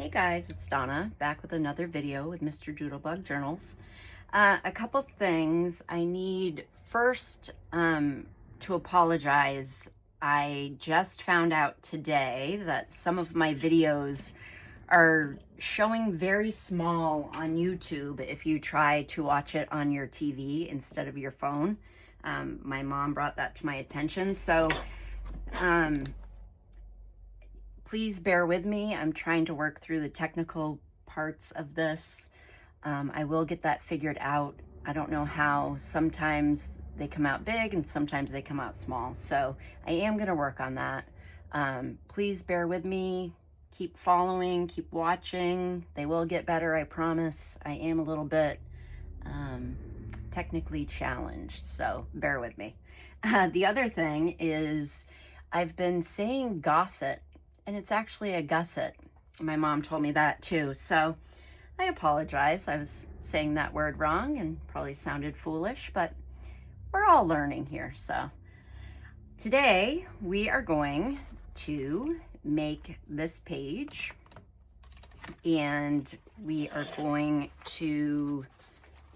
Hey guys, it's Donna back with another video with Mr. Doodlebug Journals. A couple things. I need first to apologize. I just found out today that some of my videos are showing very small on YouTube if you try to watch it on your TV instead of your phone. My mom brought that to my attention, so please bear with me. I'm trying to work through the technical parts of this. I will get that figured out. I don't know how. Sometimes they come out big and sometimes they come out small. So I am going to work on that. Please bear with me. Keep following, keep watching. They will get better, I promise. I am a little bit technically challenged, so bear with me. The other thing is I've been saying gosset, and it's actually a gusset. My mom told me that too, so I apologize. I was saying that word wrong and probably sounded foolish, but we're all learning here. So today we are going to make this page, and we are going to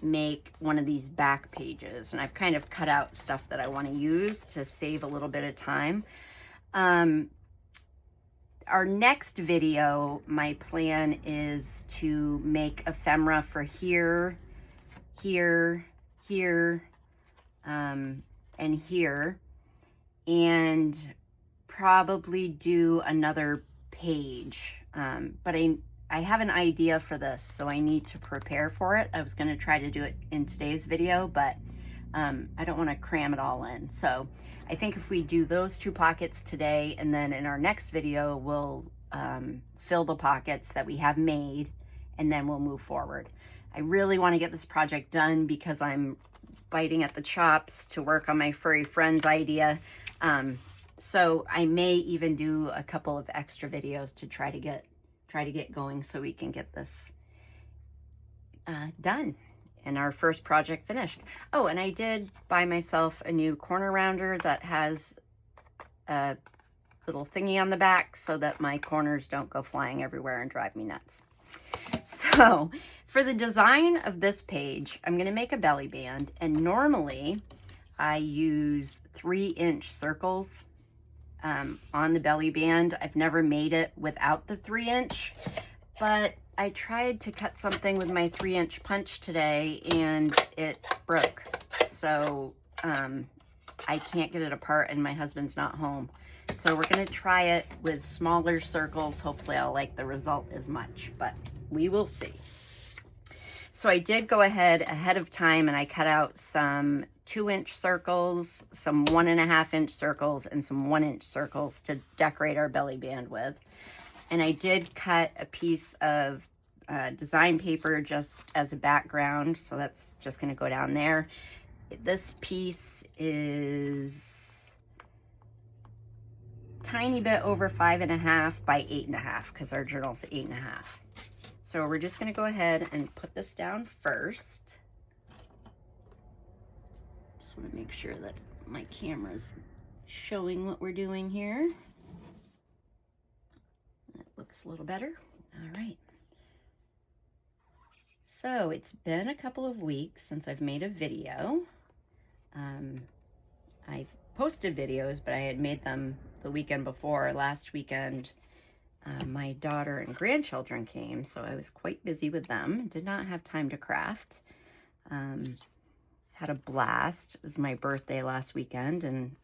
make one of these back pages, and I've kind of cut out stuff that I want to use to save a little bit of time. Our next video, my plan is to make ephemera for here, here, here, and here, and probably do another page. But I have an idea for this, so I need to prepare for it. I was going to try to do it in today's video, but I don't want to cram it all in. So I think if we do those two pockets today, and then in our next video, we'll fill the pockets that we have made, and then we'll move forward. I really want to get this project done because I'm biting at the chops to work on my furry friends idea. So I may even do a couple of extra videos to try to get going so we can get this done and our first project finished. Oh, and I did buy myself a new corner rounder that has a little thingy on the back so that my corners don't go flying everywhere and drive me nuts. So for the design of this page, I'm going to make a belly band, and normally I use 3-inch circles on the belly band. I've never made it without the 3-inch, but I tried to cut something with my 3-inch punch today and it broke. So I can't get it apart and my husband's not home. So we're gonna try it with smaller circles. Hopefully I'll like the result as much, but we will see. So I did go ahead of time and I cut out some 2-inch circles, some 1.5-inch circles, and some 1-inch circles to decorate our belly band with. And I did cut a piece of design paper just as a background, so that's just going to go down there. This piece is tiny bit over 5.5 by 8.5 because our journal's 8.5. So we're just going to go ahead and put this down first. Just want to make sure that my camera's showing what we're doing here. That looks a little better. All right. So it's been a couple of weeks since I've made a video. I've posted videos, but I had made them the weekend before. Last weekend, my daughter and grandchildren came, so I was quite busy with them. Did not have time to craft. Had a blast. It was my birthday last weekend, and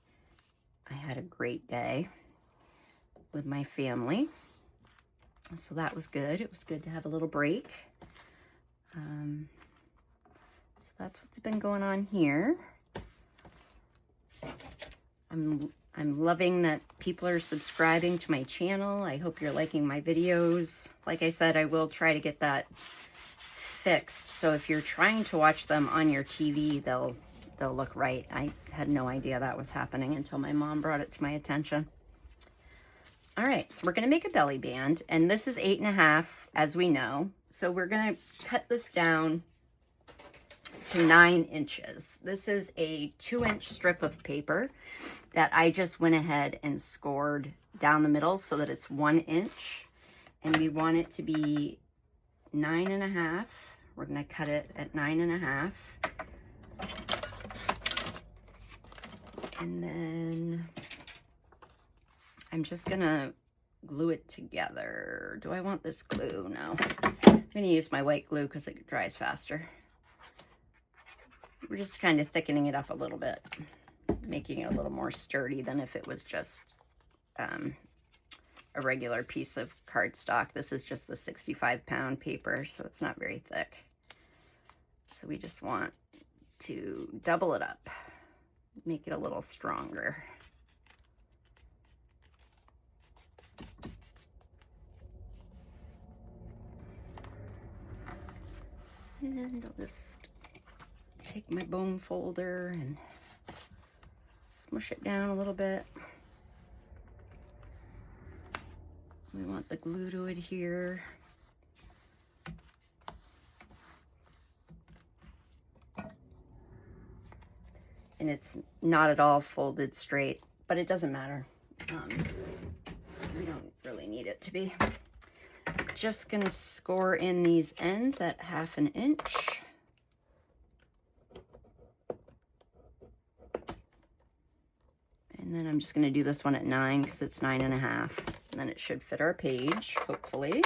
I had a great day with my family. So that was good. It was good to have a little break. So that's what's been going on here. I'm loving that people are subscribing to my channel. I hope you're liking my videos. Like I said, I will try to get that fixed. So if you're trying to watch them on your TV, they'll look right. I had no idea that was happening until my mom brought it to my attention. All right, so we're going to make a belly band, and this is 8.5, as we know. So we're going to cut this down to 9 inches. This is a 2-inch strip of paper that I just went ahead and scored down the middle so that it's 1 inch. And we want it to be 9.5. We're gonna cut it at 9.5. And then I'm just gonna glue it together. Do I want this glue? No. I'm gonna use my white glue because it dries faster. We're just kind of thickening it up a little bit, making it a little more sturdy than if it was just a regular piece of cardstock. This is just the 65-pound paper, so it's not very thick. So we just want to double it up, make it a little stronger. And I'll just take my bone folder and smush it down a little bit. We want the glue to adhere. And it's not at all folded straight, but it doesn't matter. We don't really need it to be. Just gonna score in these ends at 1/2 inch. And then I'm just gonna do this one at 9 because it's 9.5. And then it should fit our page, hopefully.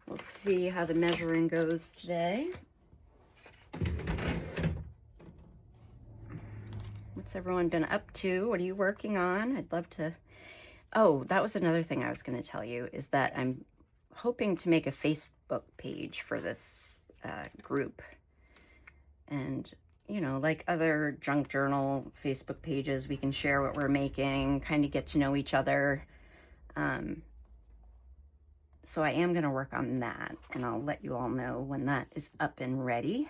We'll see how the measuring goes today. What's everyone been up to? What are you working on? I'd love to. Oh, that was another thing I was going to tell you, is that I'm hoping to make a Facebook page for this group. And, you know, like other junk journal Facebook pages, we can share what we're making, kind of get to know each other. So I am going to work on that, and I'll let you all know when that is up and ready.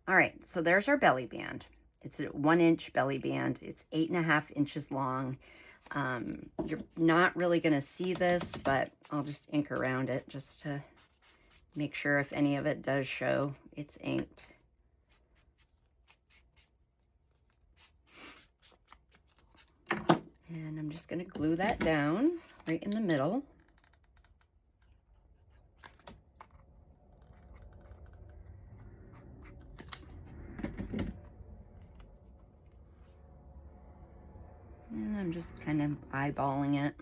All right, so there's our belly band. It's a 1-inch belly band. It's 8.5 inches long. You're not really going to see this, but I'll just ink around it just to make sure if any of it does show, it's inked. And I'm just going to glue that down right in the middle. And I'm just kind of eyeballing it.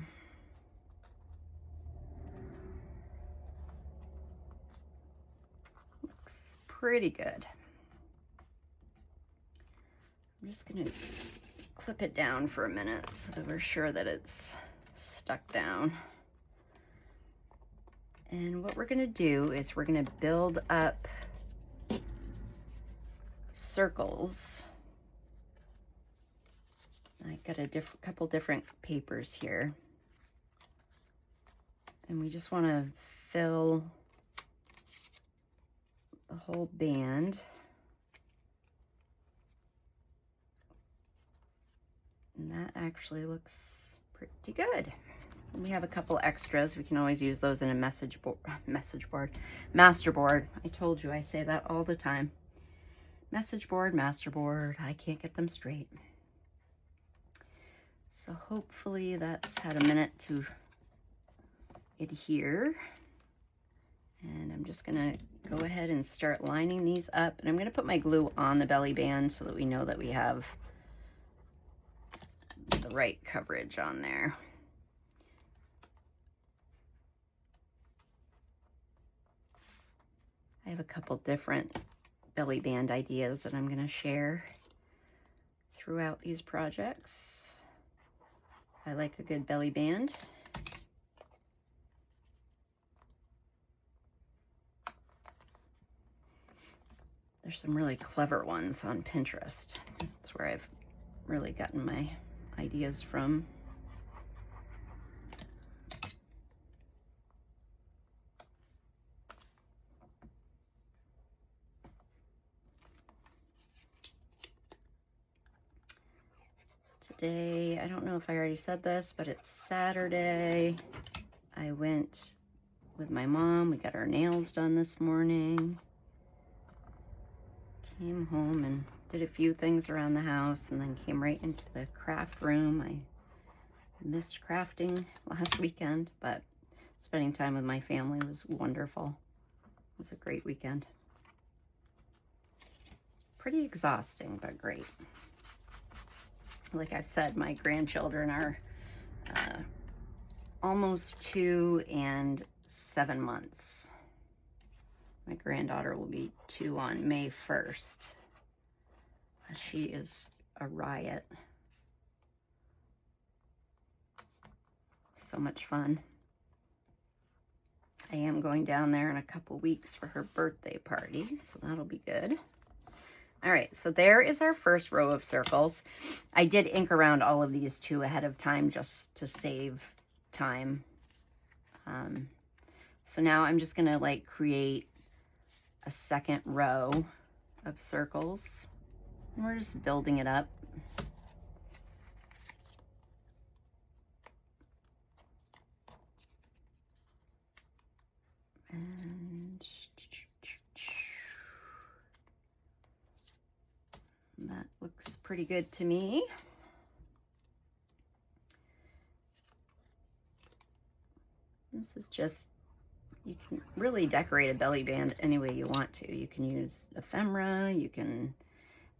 Looks pretty good. I'm just going to clip it down for a minute so that we're sure that it's stuck down. And what we're going to do is we're going to build up circles. I got a couple different papers here, and we just want to fill the whole band. And that actually looks pretty good. And we have a couple extras. We can always use those in a masterboard. I told you I say that all the time. Masterboard. I can't get them straight. So hopefully that's had a minute to adhere. And I'm just gonna go ahead and start lining these up. And I'm gonna put my glue on the belly band so that we know that we have the right coverage on there. I have a couple different belly band ideas that I'm gonna share throughout these projects. I like a good belly band. There's some really clever ones on Pinterest. That's where I've really gotten my ideas from. Today, I don't know if I already said this, but it's Saturday. I went with my mom. We got our nails done this morning. Came home and did a few things around the house and then came right into the craft room. I missed crafting last weekend, but spending time with my family was wonderful. It was a great weekend. Pretty exhausting, but great. Like I've said, my grandchildren are almost 2 and 7 months. My granddaughter will be 2 on May 1st. She is a riot. So much fun. I am going down there in a couple weeks for her birthday party, so that'll be good. All right, so there is our first row of circles. I did ink around all of these too ahead of time just to save time. So now I'm just gonna like create a second row of circles. And we're just building it up. And that looks pretty good to me. This is just, you can really decorate a belly band any way you want to. You can use ephemera, you can,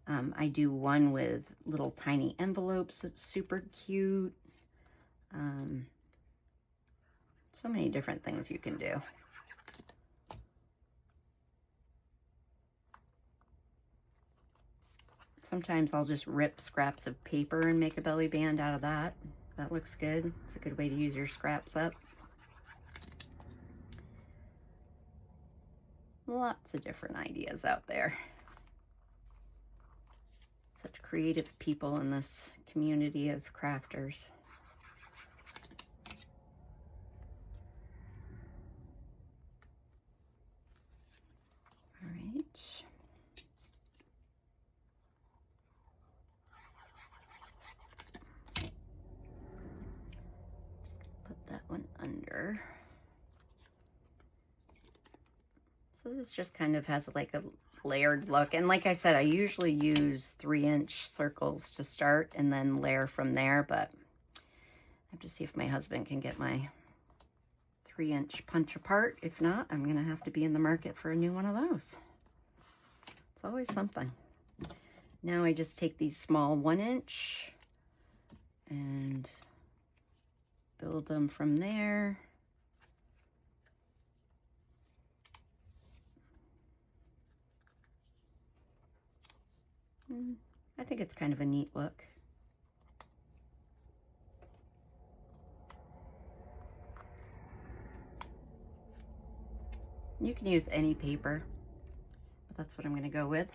I do one with little tiny envelopes that's super cute. So many different things you can do. Sometimes I'll just rip scraps of paper and make a belly band out of that. That looks good. It's a good way to use your scraps up. Lots of different ideas out there. Such creative people in this community of crafters. All right. Just gonna put that one under. So this just kind of has like a layered look. And like I said, I usually use 3-inch circles to start and then layer from there, but I have to see if my husband can get my 3-inch punch apart. If not, I'm gonna have to be in the market for a new one of those. It's always something. Now I just take these small 1-inch and build them from there. I think it's kind of a neat look. You can use any paper, but that's what I'm going to go with.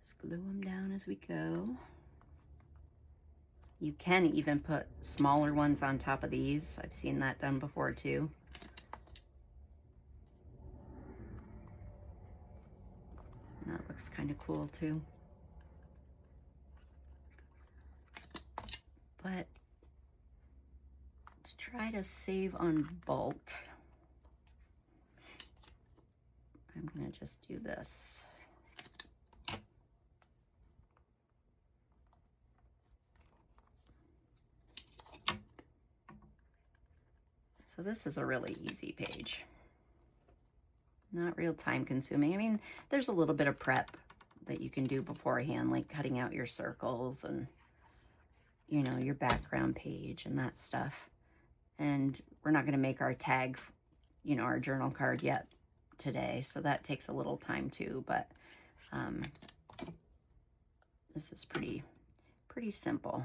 Just glue them down as we go. You can even put smaller ones on top of these. I've seen that done before too. That looks kind of cool too. But to try to save on bulk, I'm gonna just do this. So this is a really easy page. Not real time consuming. I mean, there's a little bit of prep that you can do beforehand, like cutting out your circles and, you know, your background page and that stuff. And we're not going to make our tag, you know, our journal card yet today. So that takes a little time too, but this is pretty simple.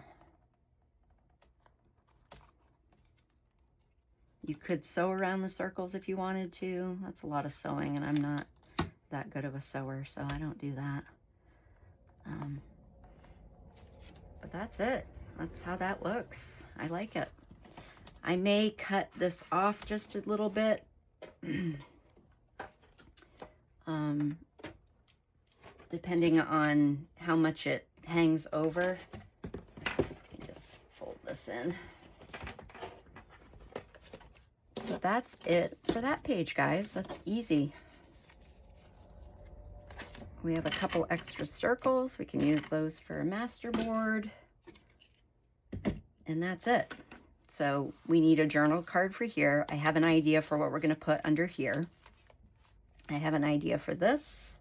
You could sew around the circles if you wanted to. That's a lot of sewing, and I'm not that good of a sewer, so I don't do that. But that's it. That's how that looks. I like it. I may cut this off just a little bit. Depending on how much it hangs over. Let me just fold this in. So that's it for that page, guys. That's easy. We have a couple extra circles. We can use those for a masterboard. And that's it. So we need a journal card for here. I have an idea for what we're going to put under here. I have an idea for this.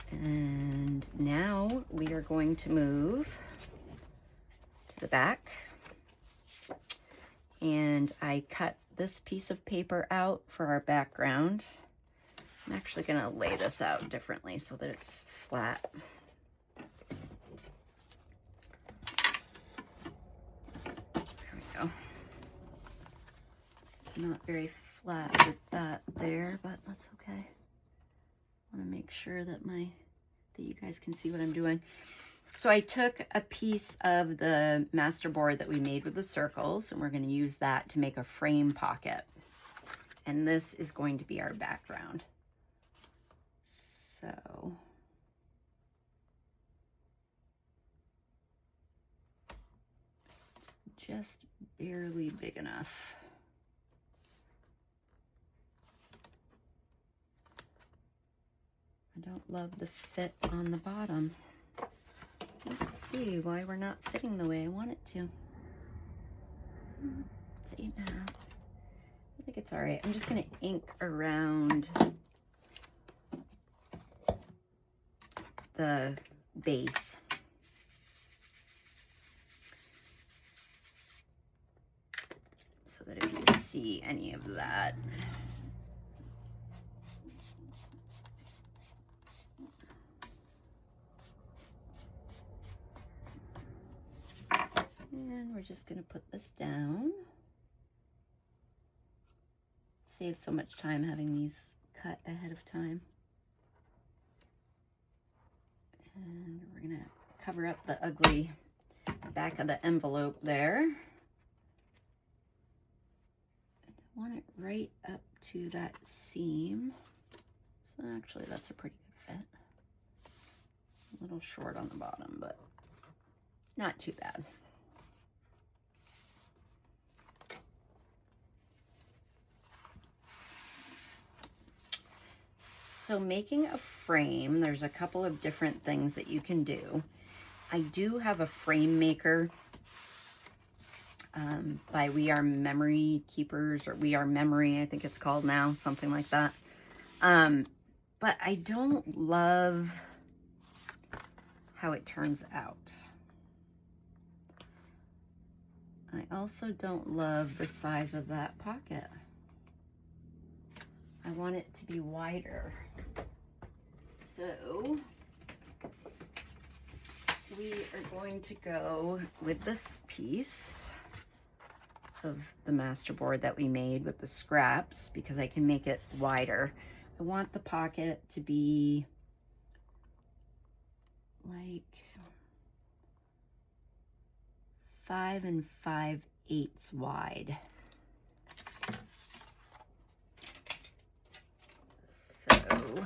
And now we are going to move to the back. And I cut this piece of paper out for our background. I'm actually going to lay this out differently so that it's flat. There we go. It's not very flat with that there, but that's okay. I want to make sure that you guys can see what I'm doing. So I took a piece of the masterboard that we made with the circles, and we're going to use that to make a frame pocket. And this is going to be our background. So it's just barely big enough. I don't love the fit on the bottom. Let's see why we're not fitting the way I want it to. It's 8.5. I think it's all right. I'm just going to ink around the base. So that if you see any of that, and we're just going to put this down. Saves so much time having these cut ahead of time. And we're going to cover up the ugly back of the envelope there. And I want it right up to that seam. So actually that's a pretty good fit. A little short on the bottom, but not too bad. So making a frame, there's a couple of different things that you can do. I do have a frame maker by We Are Memory Keepers, or We Are Memory, I think it's called now, something like that. But I don't love how it turns out. I also don't love the size of that pocket. I want it to be wider. So we are going to go with this piece of the masterboard that we made with the scraps because I can make it wider. I want the pocket to be like 5 5/8 wide. So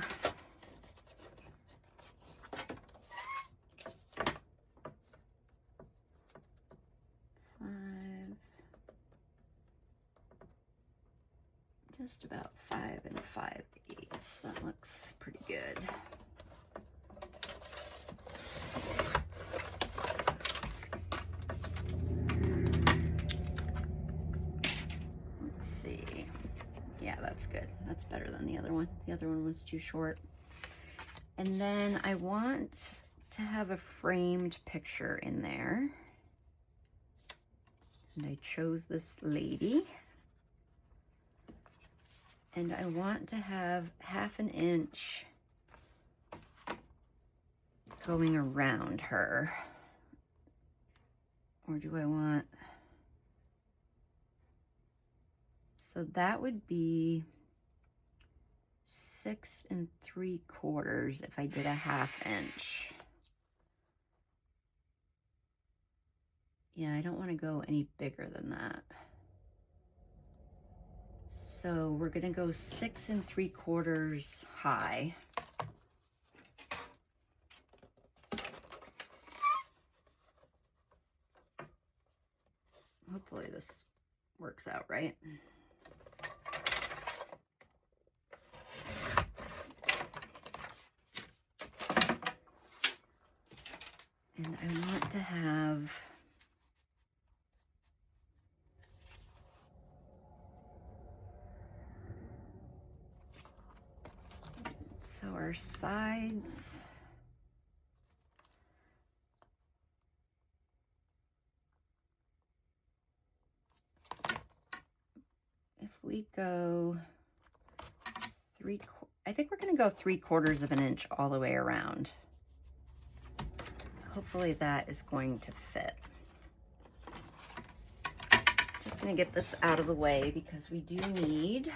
just about 5 5/8. That looks pretty good. Let's see. Yeah, that's good. That's better than the other one. The other one was too short. And then I want to have a framed picture in there. And I chose this lady. And I want to have 1/2 inch going around her. Or do I want... So that would be 6 3/4 if I did a 1/2 inch. Yeah, I don't want to go any bigger than that. So we're going to go 6 3/4 high. Hopefully this works out right. And I want to have so our sides, if we go I think we're going to go 3/4 of an inch all the way around. Hopefully that is going to fit. Just going to get this out of the way because we do need,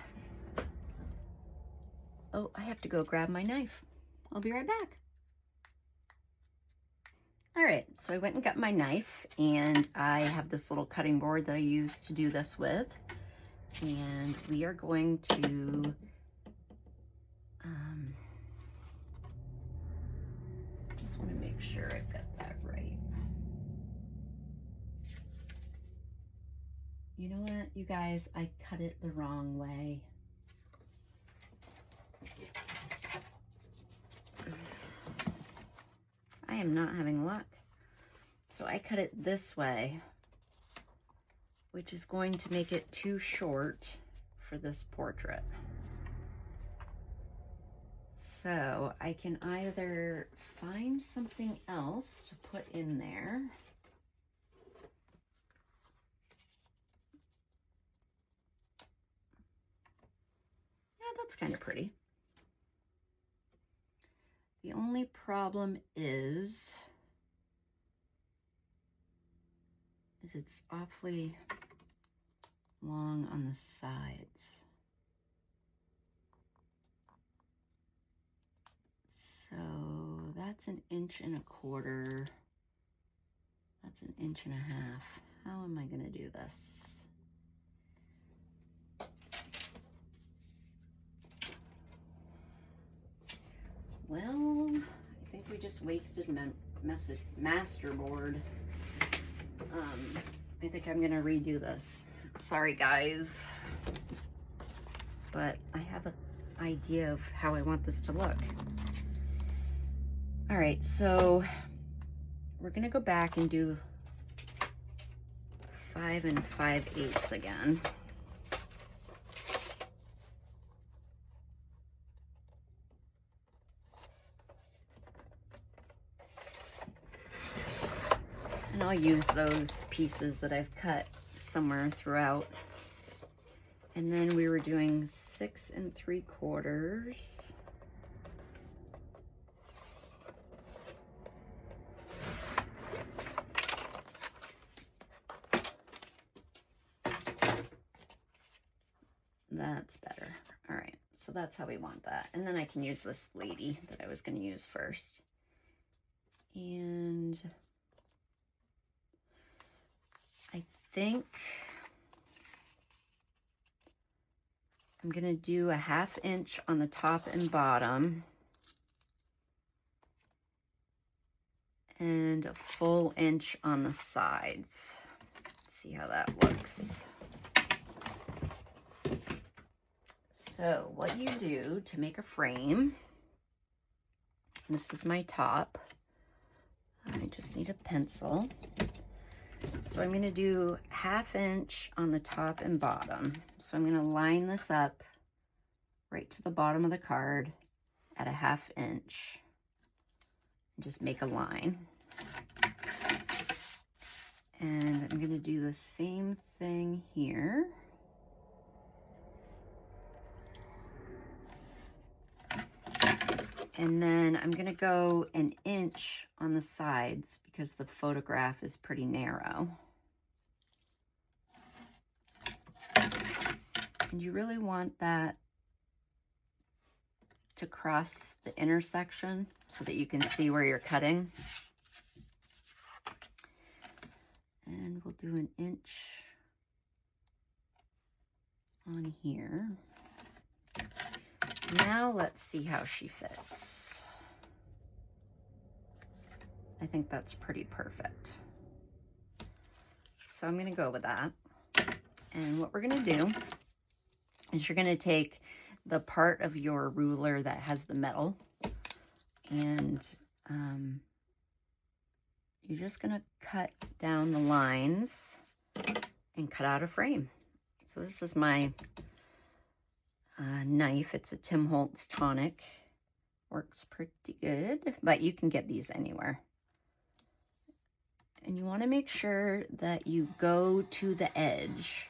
oh, I have to go grab my knife. I'll be right back. All right, so I went and got my knife, and I have this little cutting board that I use to do this with. And we are going to just want to make sure I've got that right. You know what, you guys, I cut it the wrong way. I am not having luck. So I cut it this way, which is going to make it too short for this portrait. So I can either find something else to put in there. Yeah, that's kind of pretty. The only problem is it's awfully long on the sides. So that's 1.25 inches. That's 1.5 inches. How am I going to do this? Well, I think we just wasted masterboard. I think I'm going to redo this. Sorry, guys. But I have an idea of how I want this to look. All right, so we're gonna go back and do 5 5/8 again. And I'll use those pieces that I've cut somewhere throughout. And then we were doing 6 3/4. That's better. All right, so that's how we want that. And then I can use this lady that I was going to use first. And I think I'm going to do 1/2 inch on the top and bottom. And a full inch on the sides. Let's see how that looks. So what you do to make a frame, this is my top. I just need a pencil. So I'm going to do 1/2 inch on the top and bottom. So I'm going to line this up right to the bottom of the card at 1/2 inch. Just make a line. And I'm going to do the same thing here. And then I'm going to go 1 inch on the sides because the photograph is pretty narrow. And you really want that to cross the intersection so that you can see where you're cutting. And we'll do 1 inch on here. Now let's see how she fits. I think that's pretty perfect. So I'm going to go with that. And what we're going to do is you're going to take the part of your ruler that has the metal, and you're just gonna cut down the lines and cut out a frame. So this is my knife. It's a Tim Holtz tonic. Works pretty good, but you can get these anywhere. And you want to make sure that you go to the edge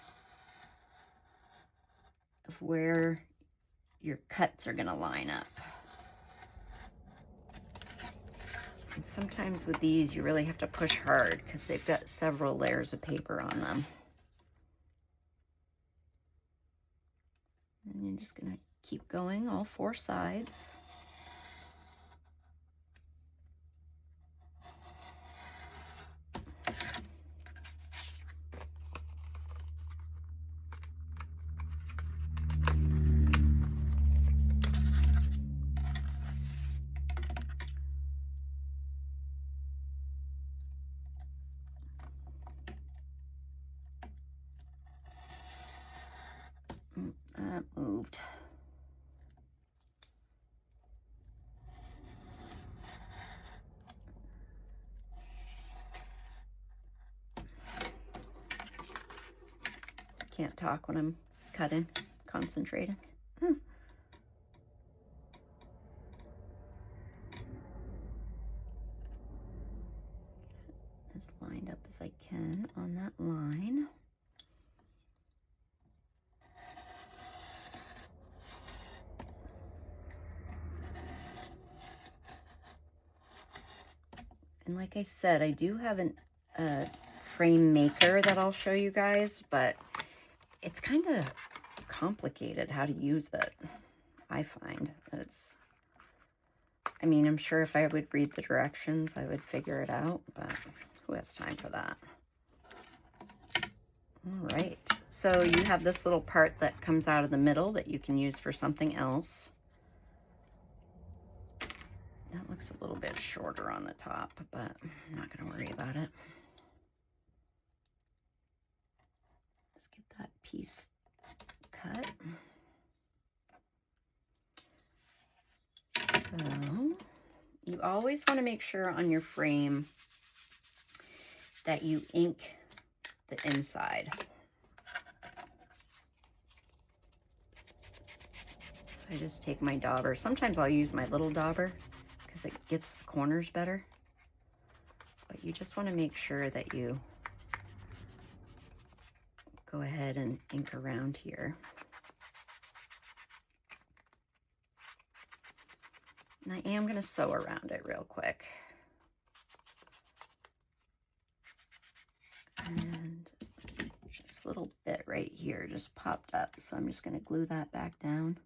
of where your cuts are going to line up. And sometimes with these, you really have to push hard because they've got several layers of paper on them. And you're just going to keep going all four sides. That moved. Can't talk when I'm cutting, concentrating. As lined up as I can on that line. And like I said, I do have a frame maker that I'll show you guys, but it's kind of complicated how to use it. I find that it's, I mean, I'm sure if I would read the directions, I would figure it out, but who has time for that? All right, so you have this little part that comes out of the middle that you can use for something else. That looks a little bit shorter on the top, but I'm not going to worry about it. Let's get that piece cut. So you always want to make sure on your frame that you ink the inside. So I just take my dauber. Sometimes I'll use my little dauber because it gets the corners better. But you just want to make sure that you go ahead and ink around here. And I am going to sew around it real quick. And this little bit right here just popped up, so I'm just going to glue that back down.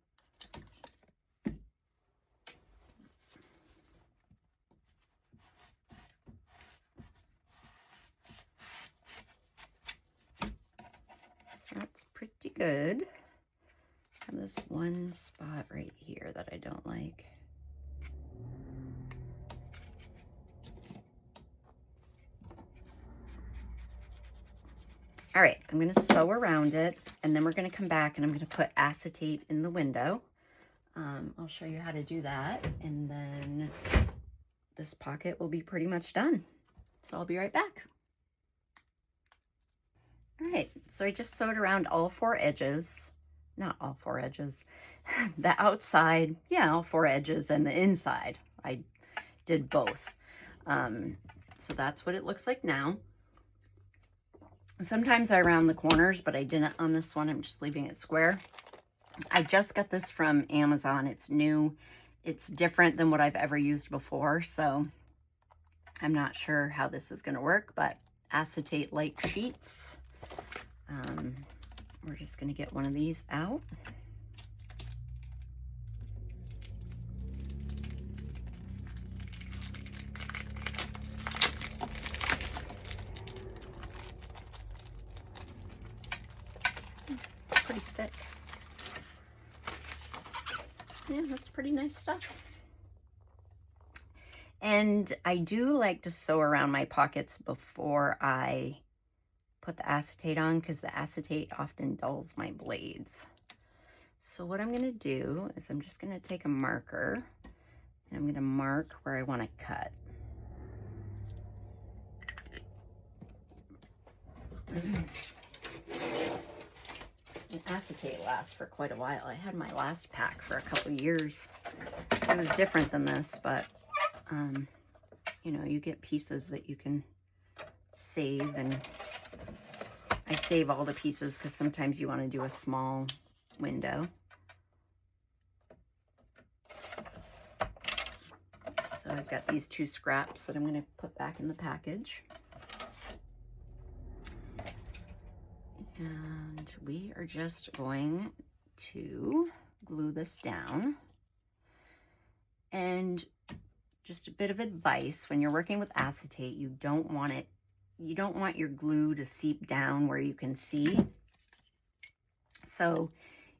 So that's pretty good. I have this one spot right here that I don't like. All right, I'm going to sew around it, and then we're going to come back and I'm going to put acetate in the window. I'll show you how to do that, and then this pocket will be pretty much done. So I'll be right back. All right, so I just sewed around all four edges. Not all four edges. The outside, yeah, all four edges, and the inside. I did both. So that's what it looks like now. Sometimes I round the corners, but I didn't on this one. I'm just leaving it square. I just got this from Amazon. It's new. It's different than what I've ever used before, so I'm not sure how this is going to work, but acetate-like sheets. We're just going to get one of these out. Pretty thick. Yeah, that's pretty nice stuff. And I do like to sew around my pockets before I put the acetate on, because the acetate often dulls my blades. So what I'm going to do is I'm just going to take a marker and I'm going to mark where I want to cut. And acetate lasts for quite a while. I had my last pack for a couple years. It was different than this, but you know, you get pieces that you can save, and I save all the pieces because sometimes you want to do a small window. So I've got these 2 scraps that I'm going to put back in the package. And we are just going to glue this down. And just a bit of advice, when you're working with acetate, you don't want your glue to seep down where you can see. So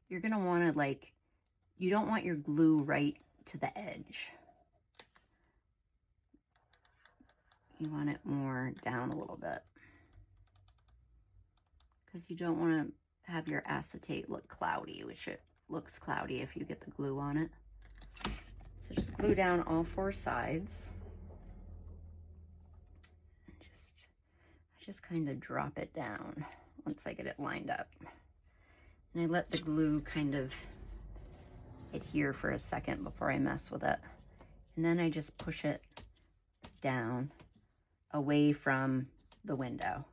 you're going to want to, like, you don't want your glue right to the edge. You want it more down a little bit, because you don't want to have your acetate look cloudy, which it looks cloudy if you get the glue on it. So just glue down all 4 sides. And I just kind of drop it down once I get it lined up. And I let the glue kind of adhere for a second before I mess with it. And then I just push it down away from the window,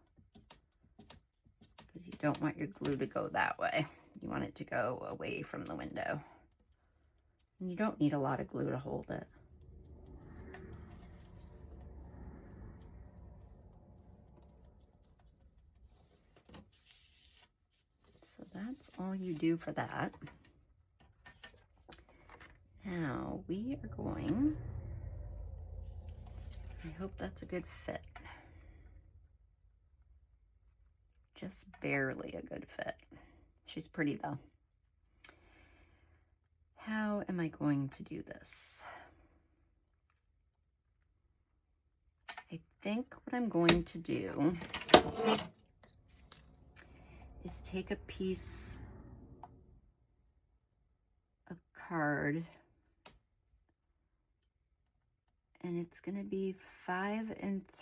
because you don't want your glue to go that way. You want it to go away from the window. And you don't need a lot of glue to hold it. So that's all you do for that. Now we are going, I hope that's a good fit. Just barely a good fit. She's pretty though. How am I going to do this? I think what I'm going to do is take a piece of card, and it's going to be 5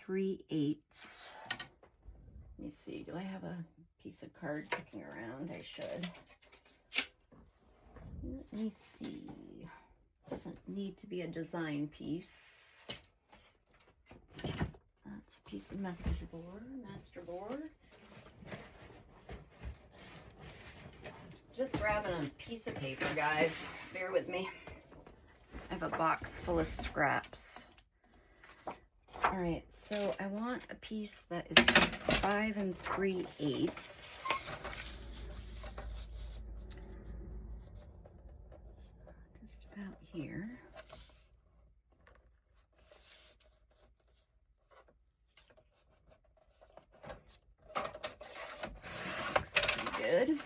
3/8. Let me see, do I have a piece of card kicking around? I should. Let me see. Doesn't need to be a design piece. That's a piece of master board. Just grabbing a piece of paper, guys. Bear with me. I have a box full of scraps. All right, so I want a piece that is 5 3/8. Just about here. Looks pretty good.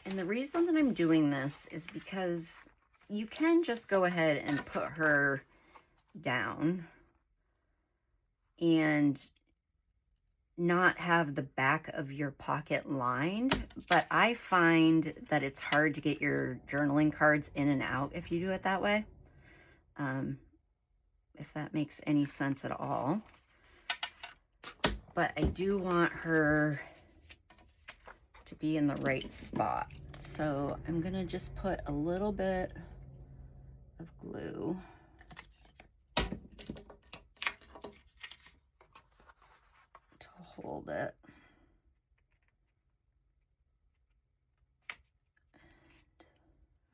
And the reason that I'm doing this is because you can just go ahead and put her down and not have the back of your pocket lined, but I find that it's hard to get your journaling cards in and out if you do it that way. If that makes any sense at all. But I do want her to be in the right spot. So I'm gonna just put a little bit of glue to hold it.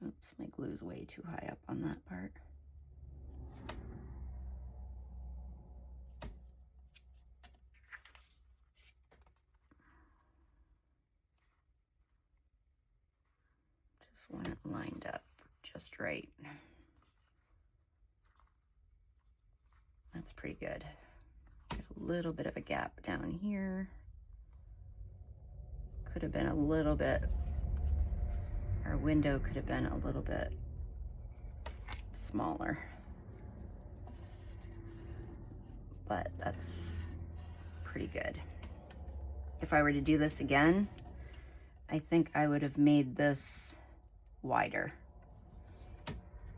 Oops, my glue's way too high up on that part. Just want it lined up just right. That's pretty good. Get a little bit of a gap down here. Could have been a little bit, our window could have been a little bit smaller. But that's pretty good. If I were to do this again, I think I would have made this wider,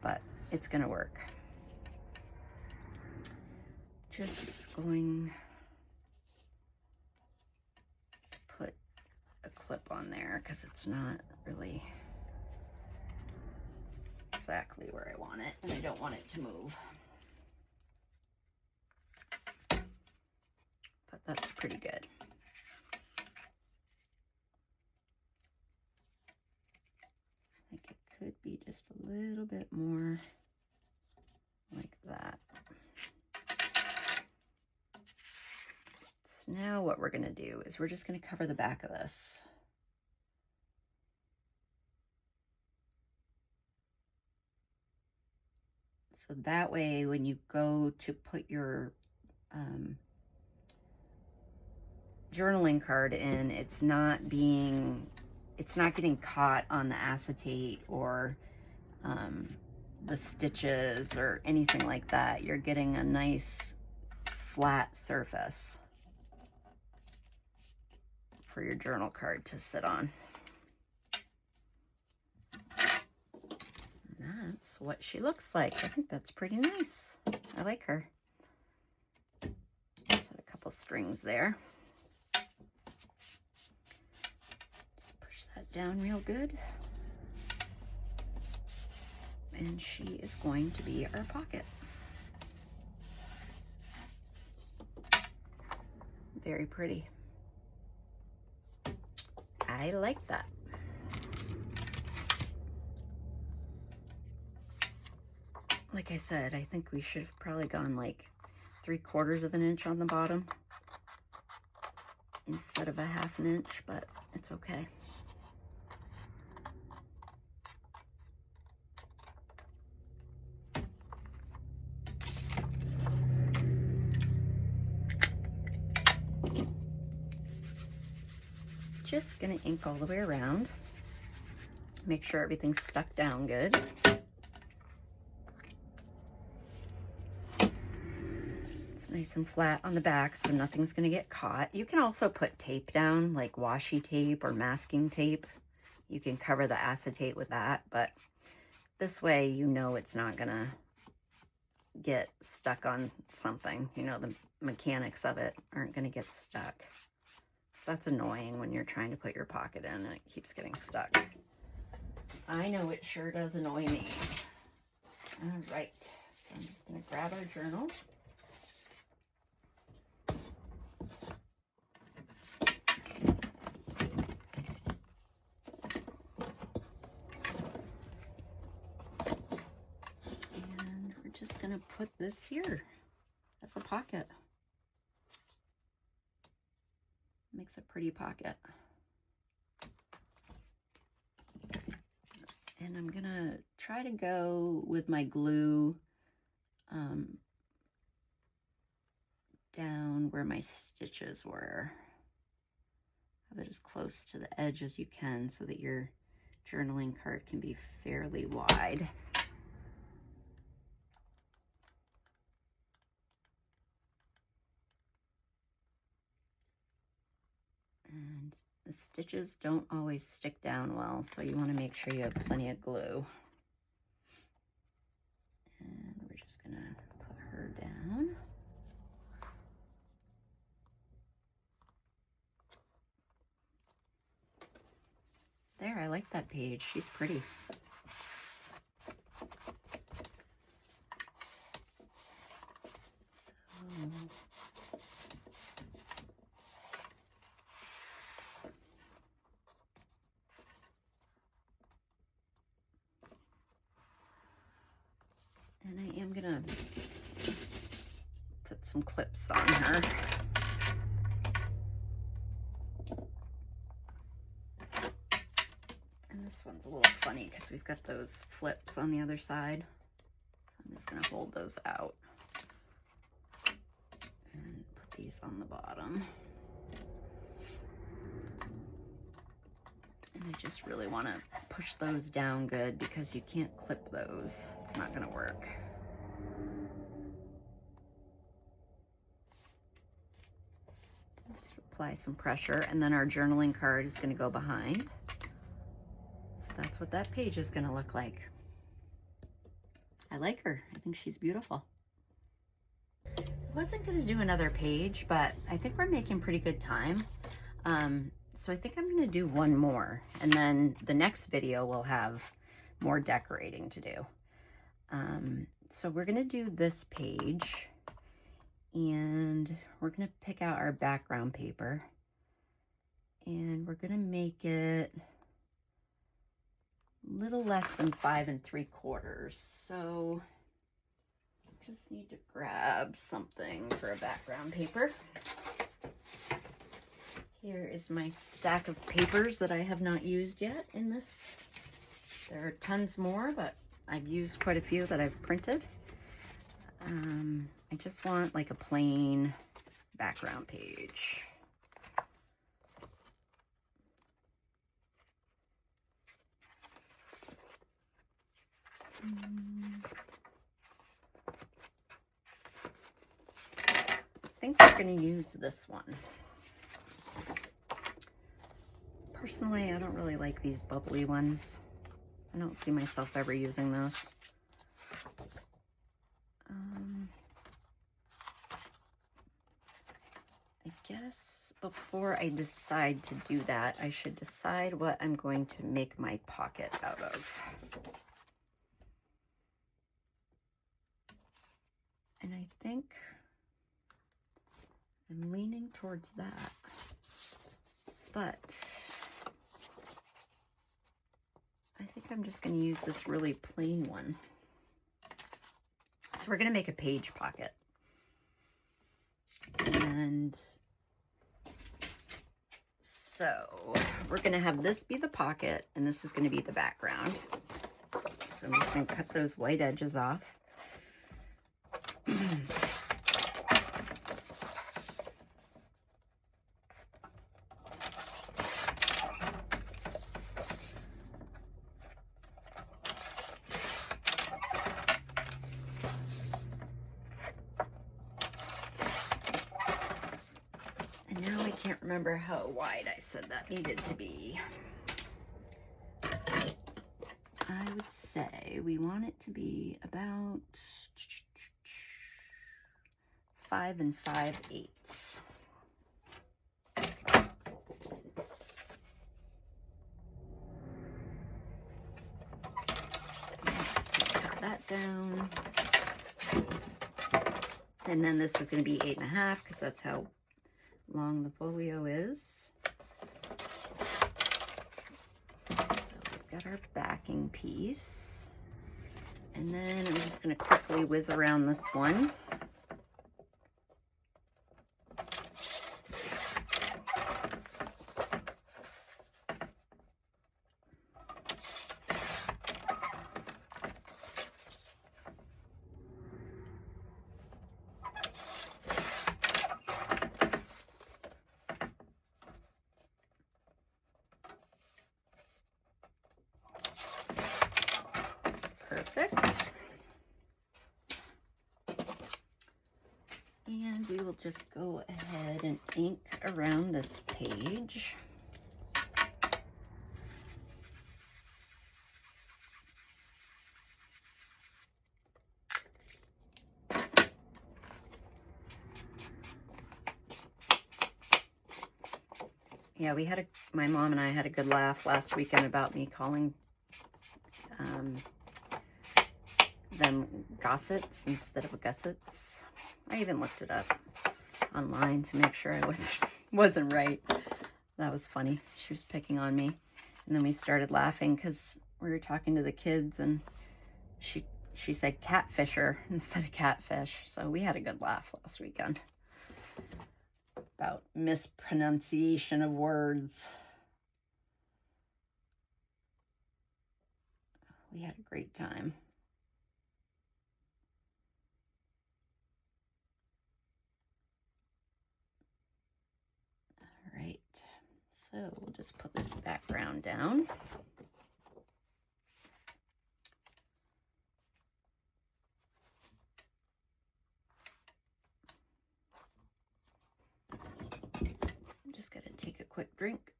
but it's gonna work. Just going because it's not really exactly where I want it, and I don't want it to move. But that's pretty good. I think it could be just a little bit more like that. So now what we're going to do is we're just going to cover the back of this. So that way, when you go to put your journaling card in, it's not getting caught on the acetate or the stitches or anything like that. You're getting a nice flat surface for your journal card to sit on. And that's what she looks like. I think that's pretty nice. I like her. Just had a couple strings there. Just push that down real good. And she is going to be our pocket. Very pretty. I like that. Like I said, I think we should have probably gone like 3/4 of an inch on the bottom instead of a 1/2 inch, but it's okay. Just gonna ink all the way around. Make sure everything's stuck down good. It's nice and flat on the back, so nothing's gonna get caught. You can also put tape down, like washi tape or masking tape. You can cover the acetate with that, but this way you know it's not gonna get stuck on something. You know, the mechanics of it aren't gonna get stuck. So that's annoying when you're trying to put your pocket in and it keeps getting stuck. I know it sure does annoy me. All right, so I'm just gonna grab our journal. And we're just gonna put this here as a pocket. Makes a pretty pocket. And I'm gonna try to go with my glue down where my stitches were. Have it as close to the edge as you can so that your journaling card can be fairly wide. And the stitches don't always stick down well, so you want to make sure you have plenty of glue. And we're just gonna put her down. There, I like that page. She's pretty. And I am gonna put some clips on her. And this one's a little funny because we've got those flips on the other side. So I'm just gonna hold those out and put these on the bottom. And I just really want to push those down good because you can't clip those. It's not going to work. Just apply some pressure, and then our journaling card is going to go behind. So that's what that page is going to look like. I like her. I think she's beautiful. I wasn't going to do another page, but I think we're making pretty good time. So I think I'm going to do one more, and then the next video will have more decorating to do. So we're going to do this page, and we're going to pick out our background paper, and we're going to make it a little less than 5 3/4. So just need to grab something for a background paper. Here is my stack of papers that I have not used yet in this. There are tons more, but I've used quite a few that I've printed. I just want like a plain background page. I think we're going to use this one. Personally, I don't really like these bubbly ones. I don't see myself ever using those. I guess before I decide to do that, I should decide what I'm going to make my pocket out of. And I think I'm leaning towards that. But I think I'm just going to use this really plain one. So we're going to make a page pocket. And so we're going to have this be the pocket, and this is going to be the background. So I'm just going to cut those white edges off. Now I can't remember how wide I said that needed to be. I would say we want it to be about 5 5/8. Cut that down. And then this is going to be 8 1/2 because that's how long the folio is. So we've got our backing piece. And then I'm just going to quickly whiz around this one. Perfect. And we will just go ahead and ink around this page. Yeah, my mom and I had a good laugh last weekend about me calling them gossets instead of gussets. I even looked it up online to make sure I wasn't right. That was funny. She was picking on me. And then we started laughing because we were talking to the kids, and she said catfisher instead of catfish. So we had a good laugh last weekend about mispronunciation of words. We had a great time. All right, so we'll just put this background down. I'm just gonna take a quick drink.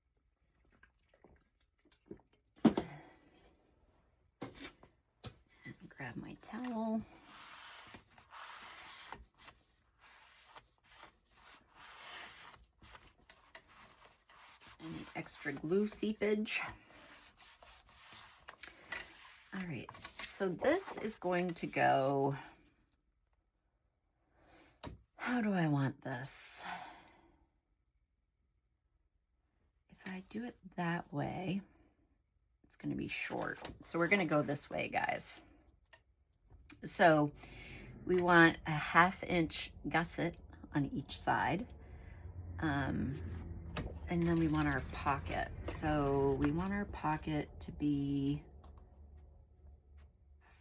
And grab my towel. And extra glue seepage. All right, so this is going to go, how do I want this? If I do it that way, it's going to be short. So we're going to go this way, guys. So we want a 1/2 inch gusset on each side. And then we want our pocket. So we want our pocket to be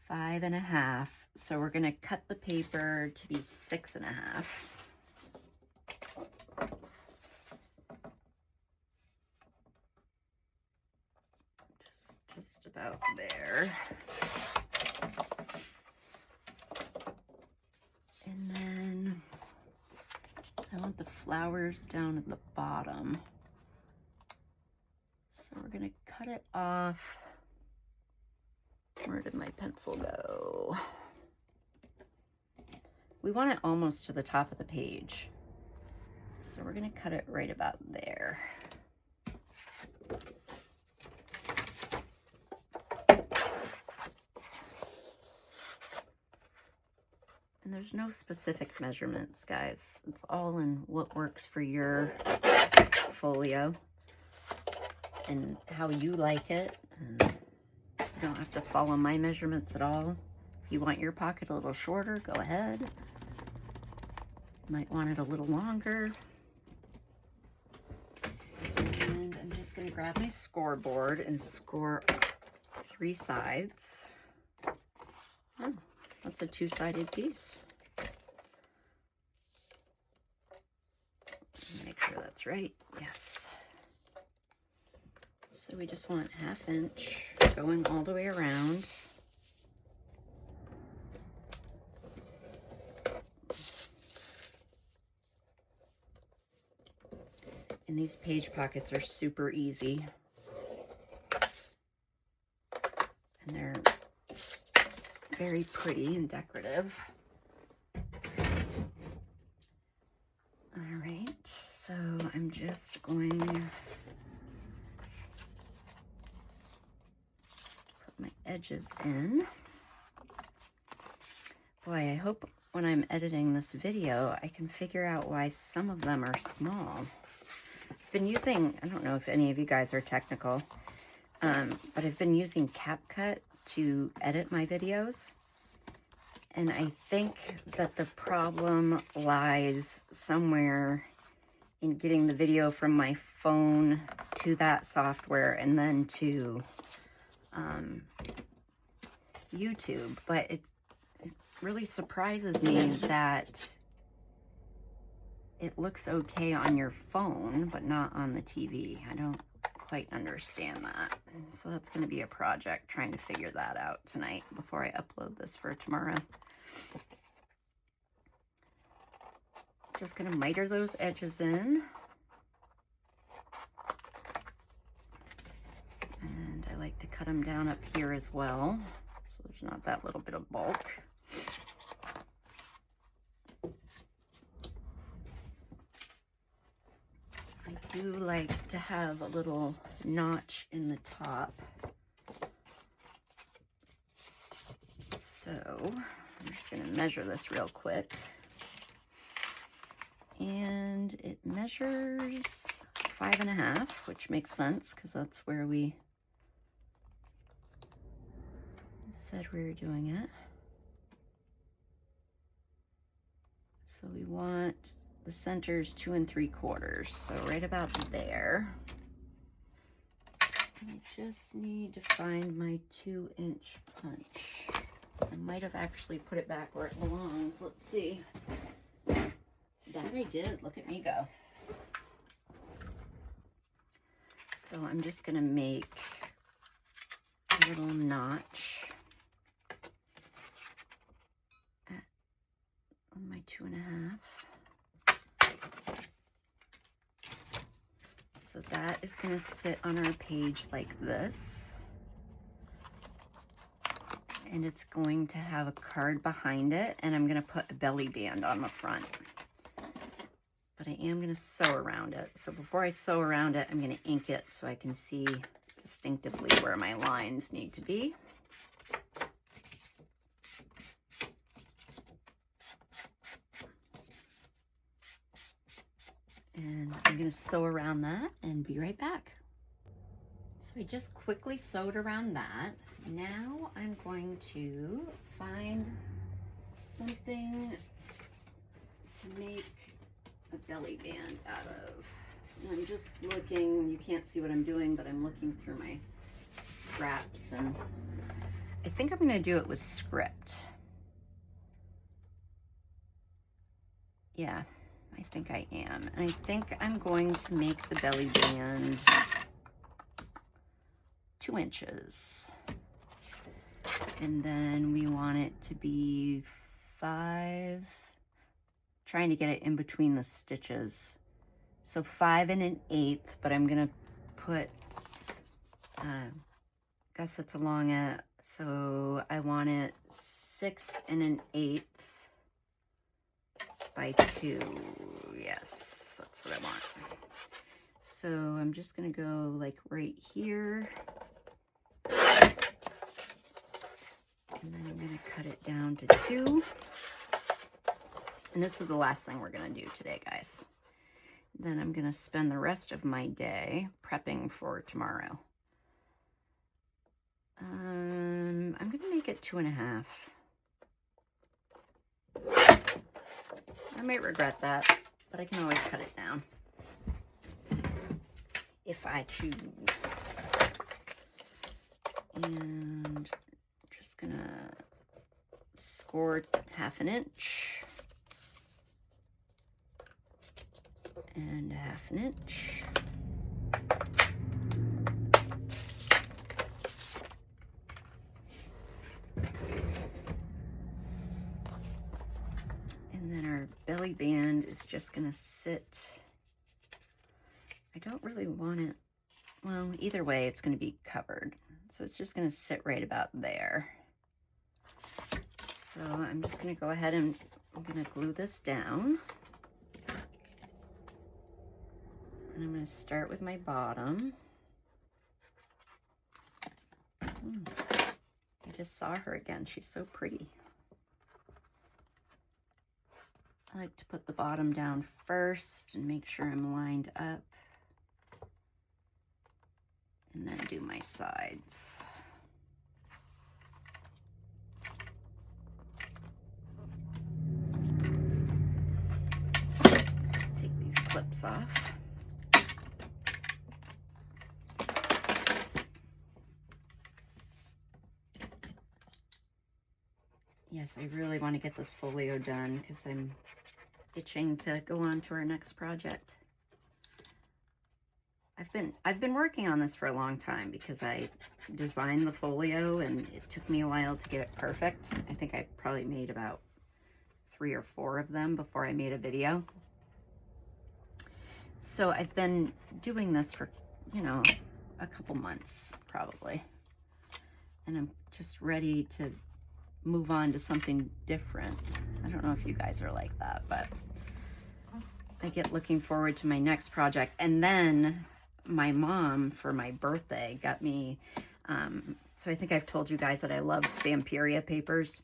5.5. So we're gonna cut the paper to be 6.5. Just about there. And then I want the flowers down at the bottom. So we're gonna cut it off. Where did my pencil go? We want it almost to the top of the page. So we're gonna cut it right about there. And there's no specific measurements, guys. It's all in what works for your folio and how you like it. And you don't have to follow my measurements at all. If you want your pocket a little shorter, go ahead. You might want it a little longer. And I'm just gonna grab my scoreboard and score 3 sides. Oh, that's a 2-sided piece. Make sure that's right. Yes. So we just want 1/2 inch going all the way around. And these page pockets are super easy. And they're very pretty and decorative. All right, so I'm just going to put my edges in. Boy, I hope when I'm editing this video, I can figure out why some of them are small. I've been using, I don't know if any of you guys are technical, but I've been using CapCut to edit my videos. And I think that the problem lies somewhere in getting the video from my phone to that software and then to YouTube. But it really surprises me that it looks okay on your phone, but not on the TV. I don't quite understand that. So that's going to be a project, trying to figure that out tonight before I upload this for tomorrow. Just going to miter those edges in. And I like to cut them down up here as well, so there's not that little bit of bulk. I do like to have a little notch in the top. So I'm just going to measure this real quick. And it measures 5.5, which makes sense because that's where we said we were doing it. So we want the centers 2 3/4, so right about there. I just need to find my 2-inch punch. I might have actually put it back where it belongs. Let's see. That I did. Look at me go. So I'm just going to make a little notch on my 2.5. So that is going to sit on our page like this. And it's going to have a card behind it, and I'm going to put a belly band on the front. But but I am going to sew around it. So before I sew around it, I'm going to ink it so I can see distinctively where my lines need to be. And I'm going to sew around that and be right back. So I just quickly sewed around that. Now I'm going to find something to make a belly band out of. And I'm just looking, you can't see what I'm doing, but I'm looking through my scraps, and I think I'm going to do it with script. Yeah, I think I am. And I think I'm going to make the belly band 2 inches. And then we want it to be 5, trying to get it in between the stitches. So 5 1/8, but I'm gonna put, guess that's along it. So I want it 6 1/8 by 2. Yes, that's what I want. So I'm just gonna go like right here. And then I'm gonna cut it down to 2. And this is the last thing we're gonna do today, guys. Then I'm gonna spend the rest of my day prepping for tomorrow. I'm gonna make it 2 1/2. I might regret that, but I can always cut it down if I choose. And I'm just gonna score 1/2 inch and 1/2 inch. And then our belly band is just gonna sit. I don't really want it, well, either way it's gonna be covered. So it's just gonna sit right about there. So I'm just gonna go ahead and I'm gonna glue this down. And I'm gonna start with my bottom. I just saw her again. She's so pretty. I like to put the bottom down first and make sure I'm lined up. And then do my sides. Take these clips off. Yes, I really want to get this folio done because I'm itching to go on to our next project. I've been working on this for a long time because I designed the folio and it took me a while to get it perfect. I think I probably made about 3 or 4 of them before I made a video. So I've been doing this for, you know, a couple months probably. And I'm just ready to move on to something different. I don't know if you guys are like that, but I get looking forward to my next project. And then my mom, for my birthday, got me, so I think I've told you guys that I love Stamperia papers.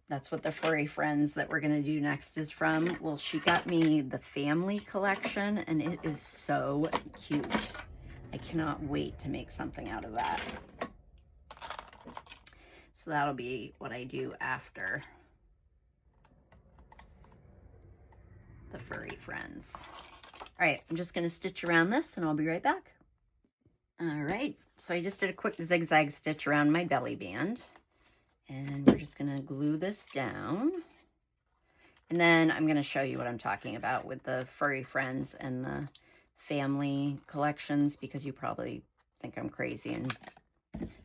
That's what the furry friends that we're gonna do next is from. Well, she got me the family collection and it is so cute. I cannot wait to make something out of that. So that'll be what I do after the furry friends. All right, I'm just gonna stitch around this and I'll be right back. All right, so I just did a quick zigzag stitch around my belly band and we're just gonna glue this down. And then I'm gonna show you what I'm talking about with the furry friends and the family collections because you probably think I'm crazy, and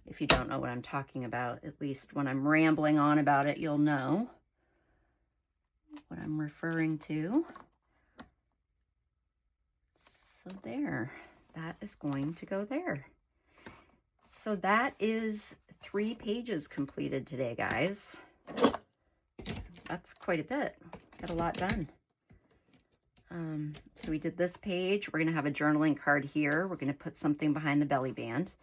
if you don't know what I'm talking about, at least when I'm rambling on about it, you'll know what I'm referring to. So there, that is going to go there. So that is 3 pages completed today, guys. That's quite a bit. Got a lot done. So we did this page. We're going to have a journaling card here. We're going to put something behind the belly band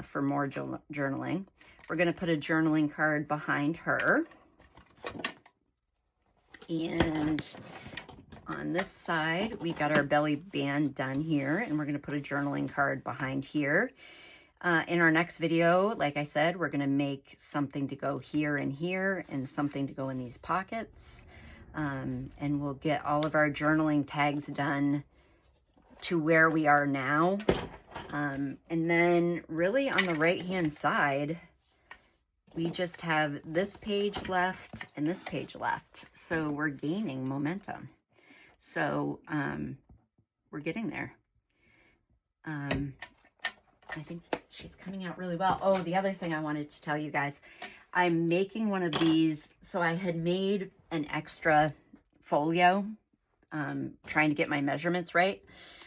for more journaling. We're going to put a journaling card behind her. And on this side, we got our belly band done here, and we're going to put a journaling card behind here. In our next video, like I said, we're going to make something to go here and something to go in these pockets. And we'll get all of our journaling tags done to where we are now. And then really on the right-hand side, we just have this page left and this page left. So we're gaining momentum. So we're getting there. I think she's coming out really well. Oh, the other thing I wanted to tell you guys, I'm making one of these. So I had made an extra folio, trying to get my measurements right.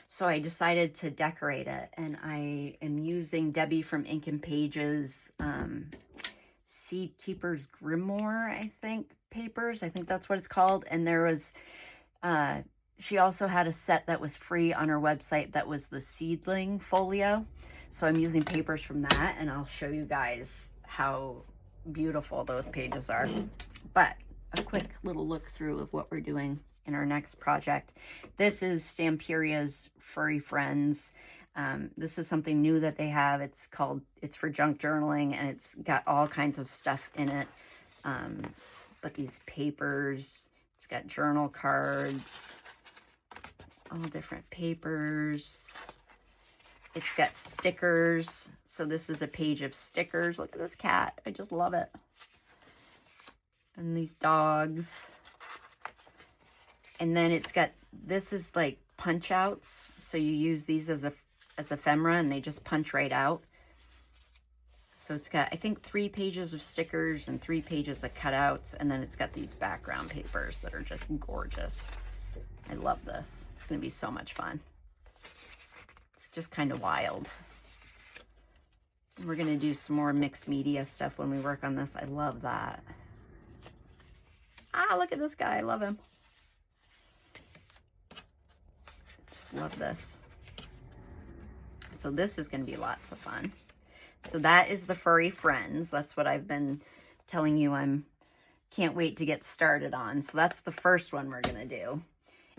So I decided to decorate it, and I am using Debbie from Ink and Pages, Seed Keeper's Grimoire, I think, papers. I think that's what it's called. And there was, she also had a set that was free on her website that was the seedling folio. So I'm using papers from that, and I'll show you guys how beautiful those pages are. But a quick little look through of what we're doing in our next project. This is Stamperia's Furry Friends. This is something new that they have. It's for junk journaling, and it's got all kinds of stuff in it. But these papers, it's got journal cards, all different papers. It's got stickers. So this is a page of stickers. Look at this cat. I just love it. And these dogs. And then it's got, this is like punch outs. So you use these as ephemera, and they just punch right out. So it's got, I think, 3 pages of stickers and 3 pages of cutouts. And then it's got these background papers that are just gorgeous. I love this. It's going to be so much fun. It's just kind of wild. We're going to do some more mixed media stuff when we work on this. I love that. Ah, look at this guy. I love him. Just love this. So this is going to be lots of fun. So that is the Furry Friends. That's what I've been telling you can't wait to get started on. So that's the first one we're going to do.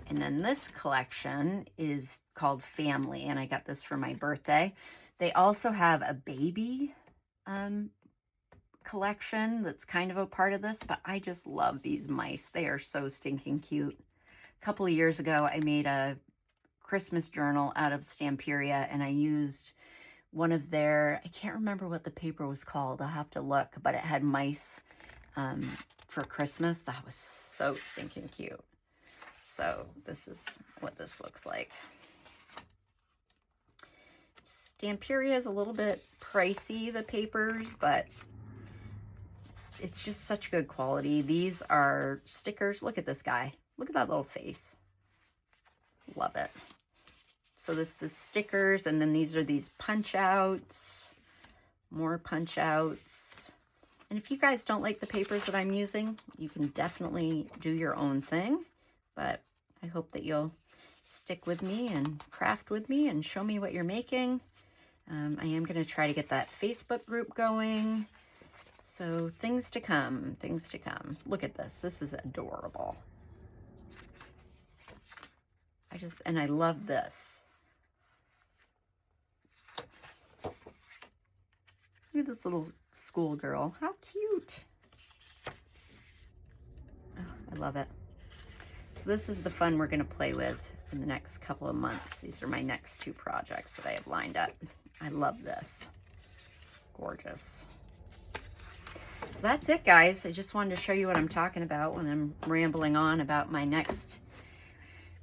And then this collection is called Family, and I got this for my birthday. They also have a baby collection that's kind of a part of this, but I just love these mice. They are so stinking cute. A couple of years ago, I made a Christmas journal out of Stamperia, and I used one of their, I can't remember what the paper was called. I'll have to look, but it had mice for Christmas. That was so stinking cute. So this is what this looks like. Stamperia is a little bit pricey, the papers, but it's just such good quality. These are stickers. Look at this guy. Look at that little face. Love it. So this is stickers, and then these are these punch outs, more punch outs. And if you guys don't like the papers that I'm using, you can definitely do your own thing, but I hope that you'll stick with me and craft with me and show me what you're making. I am going to try to get that Facebook group going. So things to come, things to come. Look at this. This is adorable. And I love this. Look at this little schoolgirl. How cute. Oh, I love it. So this is the fun we're going to play with in the next couple of months. These are my next 2 projects that I have lined up. I love this. Gorgeous. So that's it, guys. I just wanted to show you what I'm talking about when I'm rambling on about my next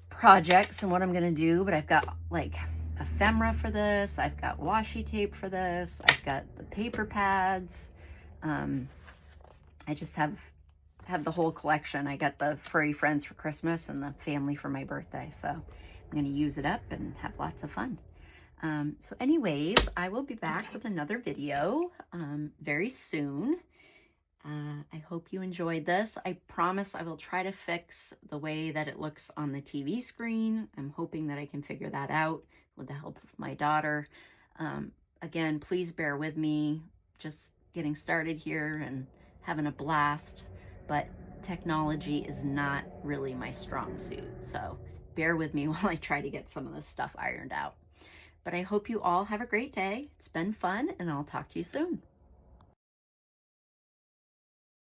projects and what I'm going to do. But I've got like ephemera for this. I've got washi tape for this. I've got the paper pads. I just have the whole collection. I got the Furry Friends for Christmas and the Family for my birthday. So I'm going to use it up and have lots of fun. So anyways, I will be back with another video very soon. I hope you enjoyed this. I promise I will try to fix the way that it looks on the TV screen. I'm hoping that I can figure that out with the help of my daughter. Again, please bear with me, just getting started here and having a blast, but technology is not really my strong suit. So bear with me while I try to get some of this stuff ironed out. But I hope you all have a great day. It's been fun, and I'll talk to you soon.